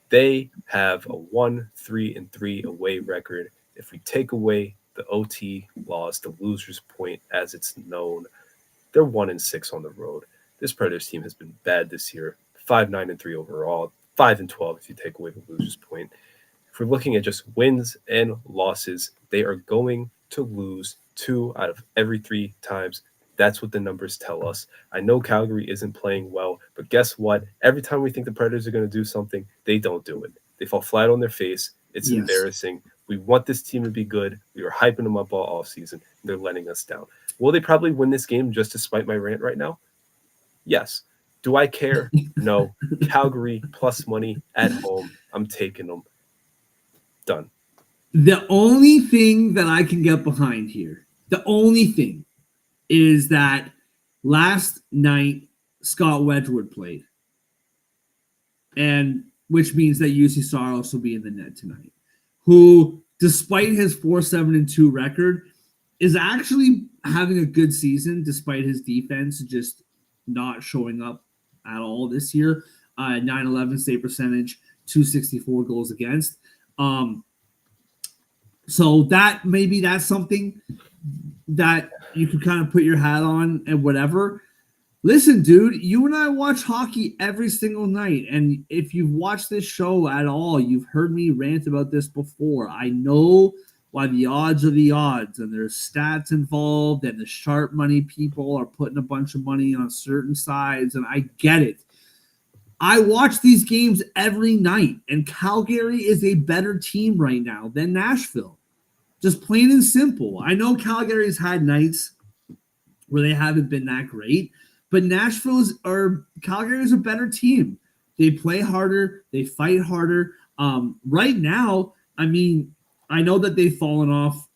They have a 1-3-3 away record. If we take away the OT loss, the loser's point as it's known, they're 1-6 on the road. This Predators team has been bad this year. 5-9-3 overall. 5-12 if you take away the loser's point. If we're looking at just wins and losses, they are going to lose 2 out of every 3 times. That's what the numbers tell us. I know Calgary isn't playing well, but guess what? Every time we think the Predators are going to do something, they don't do it. They fall flat on their face. It's embarrassing. We want this team to be good. We were hyping them up all offseason. They're letting us down. Will they probably win this game just to spite my rant right now? Yes. Do I care? No. Calgary plus money at home. I'm taking them. Done. The only thing that I can get behind here, the only thing is that last night Scott Wedgwood played, and which means that UC Saros will be in the net tonight, who, despite his 4-7-2 record, is actually having a good season despite his defense just not showing up at all this year. 911 save percentage, 264 goals against. So that's something that you can kind of put your hat on and whatever. Listen, dude, you and I watch hockey every single night. And if you've watched this show at all, you've heard me rant about this before. I know why the odds are the odds, and there's stats involved, and the sharp money people are putting a bunch of money on certain sides, and I get it. I watch these games every night, and Calgary is a better team right now than Nashville. Just plain and simple. I know Calgary's had nights where they haven't been that great, but Calgary is a better team. They play harder, they fight harder. Right now, I mean, I know that they've fallen off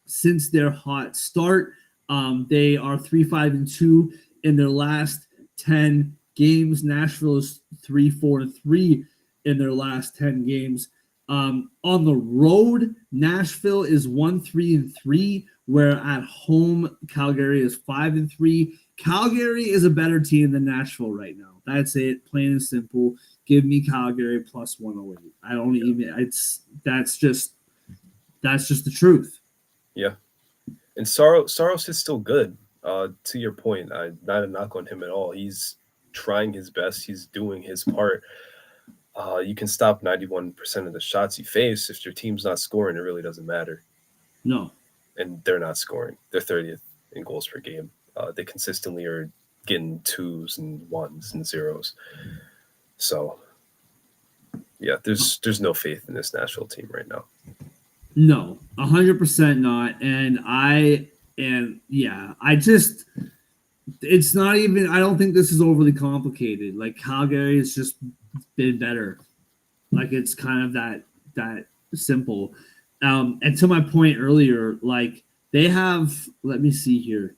since their hot start. They are 3-5-2 in their last 10 games. Nashville is 3-4-3 in their last 10 games. On the road, Nashville is 1-3-3, where at home Calgary is 5-3. Calgary is a better team than Nashville right now. That's it, plain and simple. Give me Calgary plus 108. I don't even. That's just the truth. Yeah, and Saros is still good. To your point, not a knock on him at all. He's trying his best. He's doing his part. You can stop 91% of the shots you face. If your team's not scoring, it really doesn't matter. No. And they're not scoring. They're 30th in goals per game. They consistently are getting 2s and 1s and 0s. So, yeah, there's no faith in this Nashville team right now. No, 100% not. It's not even, I don't think this is overly complicated. Like, Calgary has just been better. Like, it's kind of that simple. And to my point earlier, like, they have, let me see here.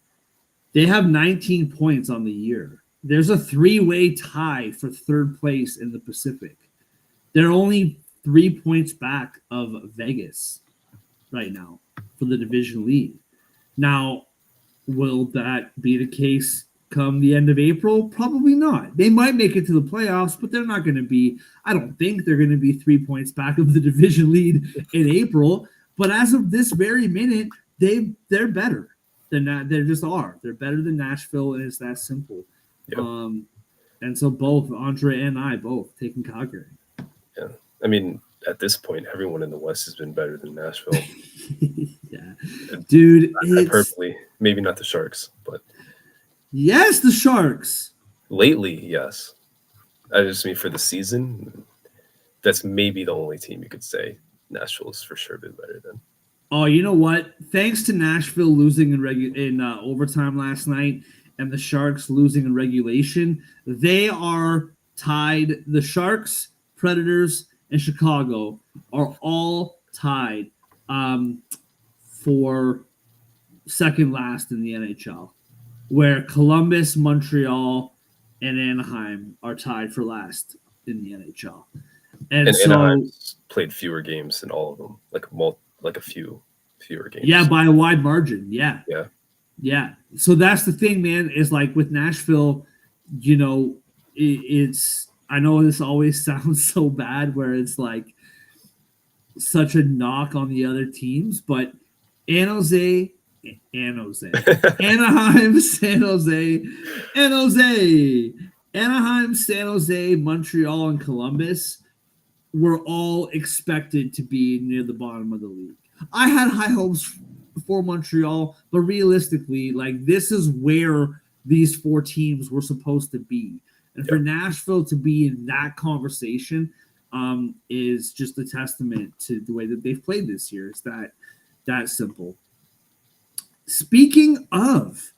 They have 19 points on the year. There's a 3-way tie for third place in the Pacific. They're only 3 points back of Vegas right now for the division lead. Now, will that be the case come the end of April? Probably not. They might make it to the playoffs, but they're not going to be, I don't think they're going to be 3 points back of the division lead in April. But as of this very minute, they're better than that. They just are. They're better than Nashville, and it's that simple. Yep. And so both Andre and I both taking Calgary. Yeah. I mean, at this point, everyone in the West has been better than Nashville. Yeah. Dude, hyperbole. Maybe not the Sharks, but yes, the Sharks. Lately, yes. I just mean for the season, that's maybe the only team you could say Nashville's for sure been better than. Oh, you know what? Thanks to Nashville losing in overtime last night and the Sharks losing in regulation, they are tied. The Sharks, Predators, and Chicago are all tied for second last in the NHL, where Columbus, Montreal, and Anaheim are tied for last in the NHL. And so Anaheim's played fewer games than all of them, like a few fewer games. Yeah, by a wide margin. Yeah. Yeah. Yeah. So that's the thing, man, is like with Nashville, you know, it's, I know this always sounds so bad where it's like such a knock on the other teams, but Anaheim, San Jose, Montreal, and Columbus were all expected to be near the bottom of the league. I had high hopes for Montreal, but realistically, like, this is where these four teams were supposed to be. And for Nashville to be in that conversation is just a testament to the way that they've played this year. It's that simple. Speaking of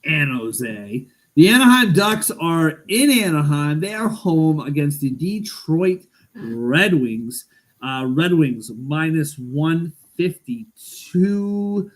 San Jose, the Anaheim Ducks are in Anaheim. They are home against the Detroit Red Wings. Red Wings minus 152.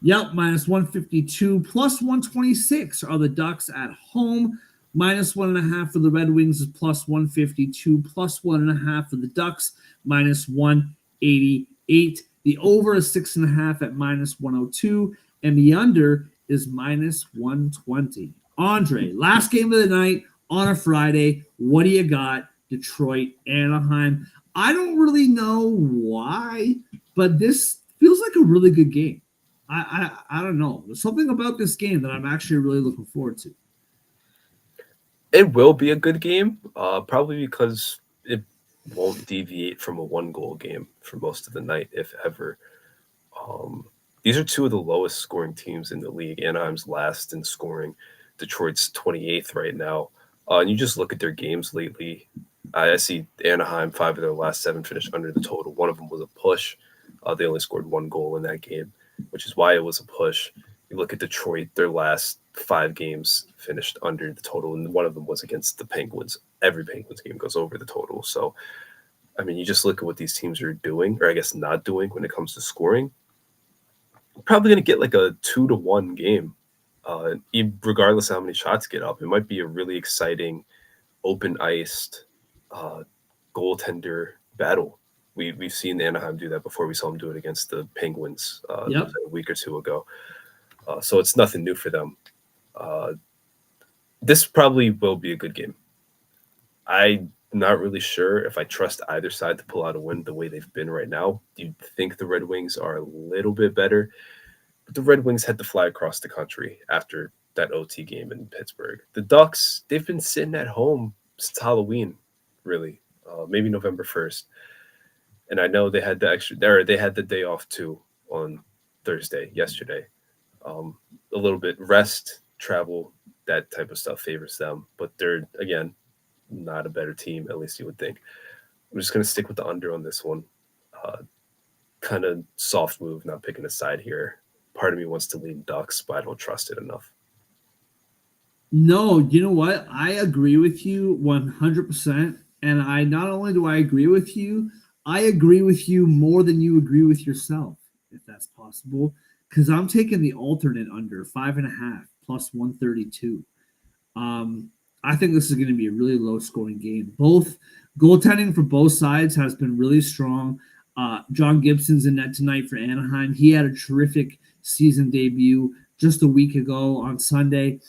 Yep, minus 152. Plus 126 are the Ducks at home. Minus 1.5 for the Red Wings is plus 152. Plus 1.5 for the Ducks, minus 188. The over is 6.5 at minus 102. And the under is minus 120. Andre, last game of the night on a Friday. What do you got? Detroit, Anaheim. I don't really know why, but this feels like a really good game. I don't know. There's something about this game that I'm actually really looking forward to. It will be a good game, probably because it won't deviate from a one-goal game for most of the night, if ever. These are two of the lowest scoring teams in the league. Anaheim's last in scoring. Detroit's 28th right now. And you just look at their games lately. I see Anaheim, 5 of their last 7 finished under the total. One of them was a push. They only scored 1 goal in that game, which is why it was a push. You look at Detroit, their last 5 games finished under the total, and one of them was against the Penguins. Every Penguins game goes over the total. So, I mean, you just look at what these teams are doing, or I guess not doing when it comes to scoring. You're probably going to get like a 2-1 game, regardless of how many shots get up. It might be a really exciting, open-iced goaltender battle. We've seen Anaheim do that before. We saw them do it against the Penguins Yep. a week or two ago. So it's nothing new for them. This probably will be a good game. I'm not really sure if I trust either side to pull out a win the way they've been right now. You'd think the Red Wings are a little bit better, but the Red Wings had to fly across the country after that OT game in Pittsburgh. The Ducks, they've been sitting at home since Halloween, really, maybe November 1st. And I know they had they had the day off too on Thursday, yesterday. A little bit rest, travel, that type of stuff favors them. But they're, again, not a better team, at least you would think. I'm just going to stick with the under on this one. Kind of soft move, not picking a side here. Part of me wants to lean Ducks, but I don't trust it enough. No, you know what? I agree with you 100%. And I not only do I agree with you, I agree with you more than you agree with yourself, if that's possible. Because I'm taking the alternate under 5.5 plus 132. I think this is going to be a really low scoring game. Both goaltending for both sides has been really strong. John Gibson's in net tonight for Anaheim. He had a terrific season debut just a week ago on Sunday.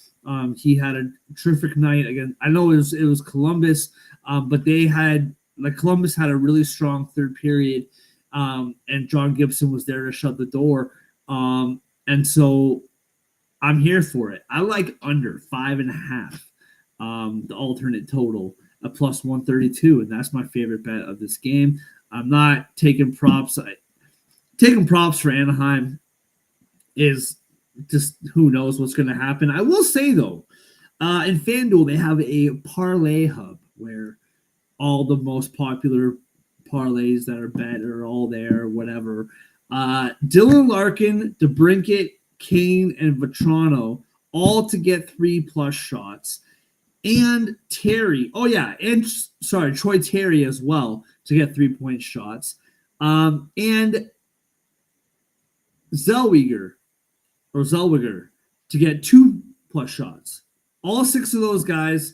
He had a terrific night again. I know it was Columbus, but Columbus had a really strong third period, and John Gibson was there to shut the door. And so I'm here for it. I like under 5.5, the alternate total at plus 132, and that's my favorite bet of this game. I'm not taking props. Taking props for Anaheim is just who knows what's going to happen. I will say, though, in FanDuel, they have a parlay hub where all the most popular parlays that are bet are all there, whatever. Dylan Larkin, DeBrincat, Kane, and Vetrano all to get 3+ shots. And Terry. Oh, yeah. And Troy Terry as well to get 3-point shots. And Zellweger to get 2+ shots. All 6 of those guys,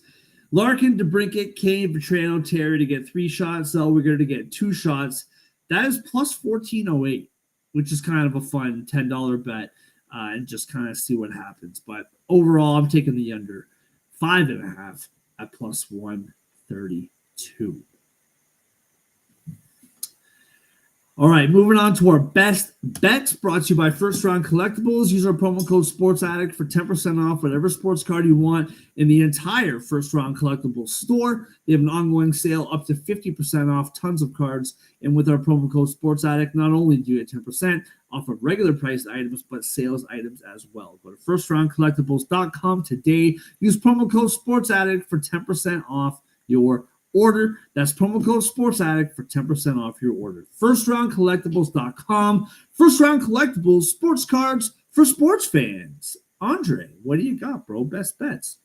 Larkin, DeBrincat, Kane, Vetrano, Terry to get 3 shots, Zellweger to get 2 shots. That is plus 1408, which is kind of a fun $10 bet, and just kind of see what happens. But overall, I'm taking the under 5.5 at plus 132. All right, moving on to our best bets, brought to you by First Round Collectibles. Use our promo code SportsAddict for 10% off whatever sports card you want in the entire First Round Collectibles store. They have an ongoing sale up to 50% off tons of cards. And with our promo code SportsAddict, not only do you get 10% off of regular priced items, but sales items as well. Go to firstroundcollectibles.com today. Use promo code SportsAddict for 10% off your order. That's promo code SportsAddict for 10% off your order. Firstroundcollectibles.com. First Round Collectibles, sports cards for sports fans. Andre, what do you got, bro? Best bets.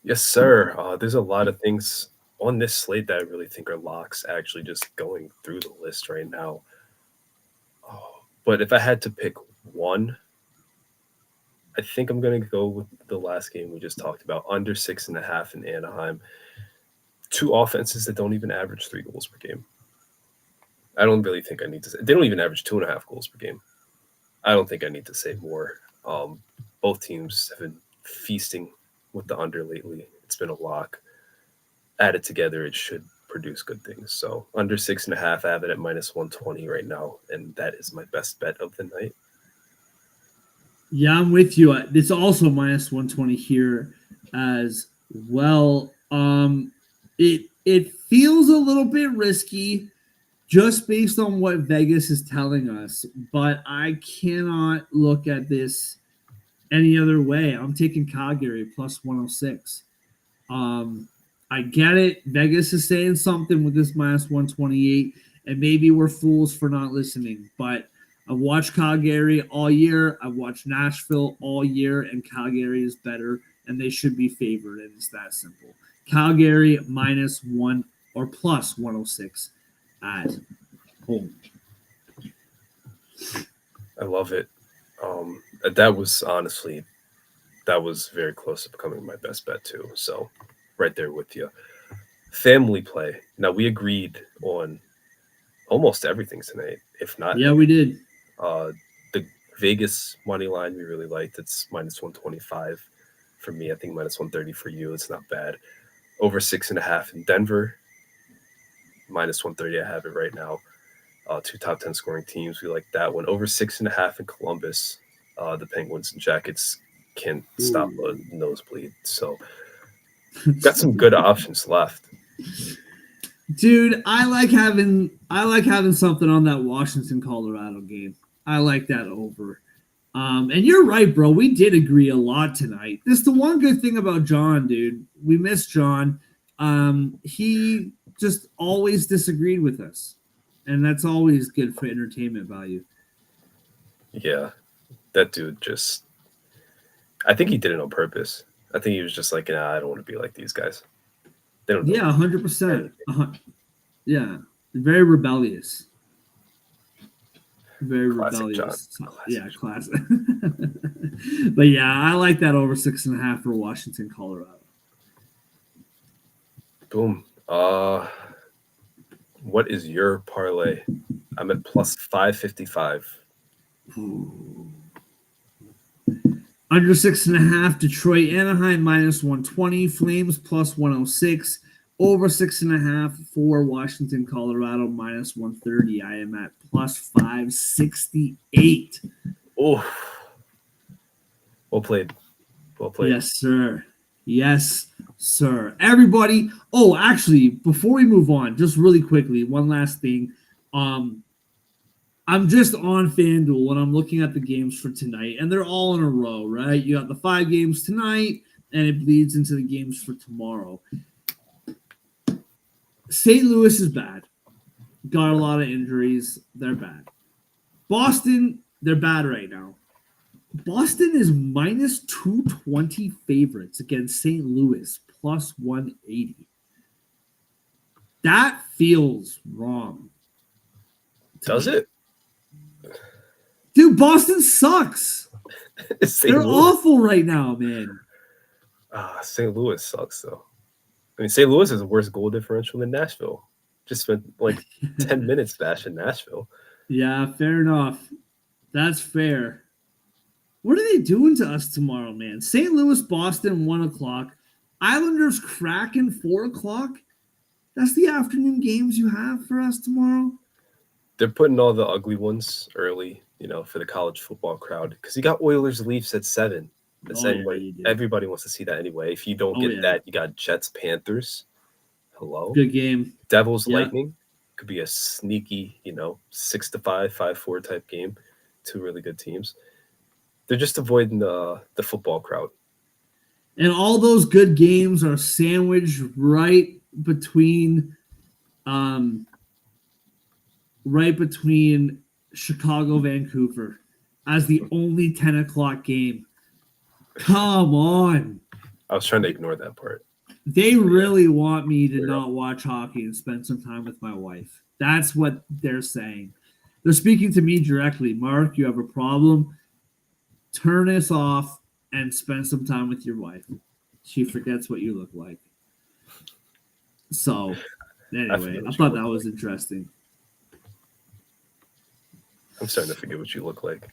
Yes, sir. There's a lot of things on this slate that I really think are locks, actually just going through the list right now. But if I had to pick one, I think I'm going to go with the last game we just talked about, under 6.5 in Anaheim. 2 offenses that don't even average 3 goals per game. I don't really think I need to say. They don't even average 2.5 goals per game. I don't think I need to say more. Both teams have been feasting with the under lately. It's been a lock. Added together, it should produce good things. So under 6.5, I have it at minus 120 right now, and that is my best bet of the night. Yeah, I'm with you. It's also minus 120 here as well. It feels a little bit risky just based on what Vegas is telling us, but I cannot look at this any other way. I'm taking Calgary plus 106. I get it. Vegas is saying something with this minus 128, and maybe we're fools for not listening, but I've watched Calgary all year. I've watched Nashville all year, and Calgary is better, and they should be favored, and it's that simple. Calgary minus 1 or plus 106 at home. I love it. That was honestly, that was very close to becoming my best bet too. So right there with you. Family play. Now we agreed on almost everything tonight, if not. Yeah, we did. The Vegas money line we really liked. It's minus 125 for me. I think minus 130 for you. It's not bad. Over 6.5 in Denver. Minus 130. I have it right now. Two top 10 scoring teams. We like that one. Over 6.5 in Columbus. The Penguins and Jackets can't stop a nosebleed. So got some good options left. Dude, I like having something on that Washington Colorado game. I like that over. And you're right, bro. We did agree a lot tonight. This is the one good thing about John, dude. We miss John. He just always disagreed with us. And that's always good for entertainment value. Yeah. That dude just, I think he did it on purpose. I think he was just like, I don't want to be like these guys. They don't know. Yeah, 100%. Yeah. Very rebellious. Very Classic rebellious. John. Yeah, classic. But yeah, I like that over 6.5 for Washington, Colorado. Boom. What is your parlay? I'm at plus 555. Under 6.5, Detroit, Anaheim minus 120, Flames plus 106, over 6.5 for Washington, Colorado minus 130. I am at plus 568. Oh, well played. Well played. Yes, sir. Yes, sir. Everybody. Oh, actually, before we move on, just really quickly, one last thing. I'm just on FanDuel and I'm looking at the games for tonight, and they're all in a row, right? You got the 5 games tonight, and it bleeds into the games for tomorrow. St. Louis is bad. Got a lot of injuries. They're bad. Boston, they're bad right now. Boston is minus 220 favorites against St. Louis, plus 180. That feels wrong. Does it? Dude, Boston sucks. They're awful right now, man. St. Louis sucks, though. I mean, St. Louis is a worse goal differential than Nashville. Just spent like 10 minutes bashing Nashville. Yeah, fair enough. That's fair. What are they doing to us tomorrow, man? St. Louis, Boston, 1 o'clock. Islanders, Kraken, 4 o'clock. That's the afternoon games you have for us tomorrow? They're putting all the ugly ones early, for the college football crowd. Because you got Oilers Leafs at 7. Everybody wants to see that anyway. If you don't get that, you got Jets Panthers. Hello. Good game. Devils Lightning could be a sneaky, 6-5, 5-4 type game. 2 really good teams. They're just avoiding the football crowd. And all those good games are sandwiched right between Chicago, Vancouver as the only 10 o'clock game. Come on. I was trying to ignore that part. They really want me to not watch hockey and spend some time with my wife. That's what they're saying. They're speaking to me directly. Mark, you have a problem. Turn this off and spend some time with your wife. She forgets what you look like. So, anyway, I thought that was interesting. I'm starting to forget what you look like.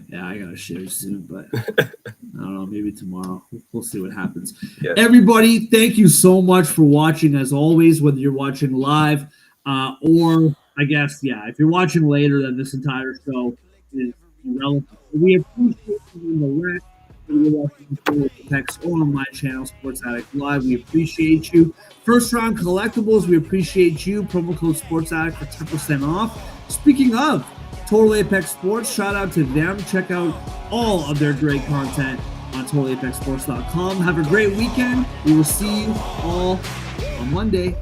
Yeah, I gotta shave soon, but I don't know, maybe tomorrow. We'll see what happens. Yeah. Everybody, thank you so much for watching, as always, whether you're watching live or, I guess, if you're watching later, then this entire show is irrelevant. We appreciate you in the rest. with us on Total Apex or on my channel, Sports Addict Live. We appreciate you. First Round Collectibles, we appreciate you. Promo code Sports Addict for 10% off. Speaking of Total Apex Sports, shout out to them. Check out all of their great content on totalapexsports.com. Have a great weekend. We will see you all on Monday.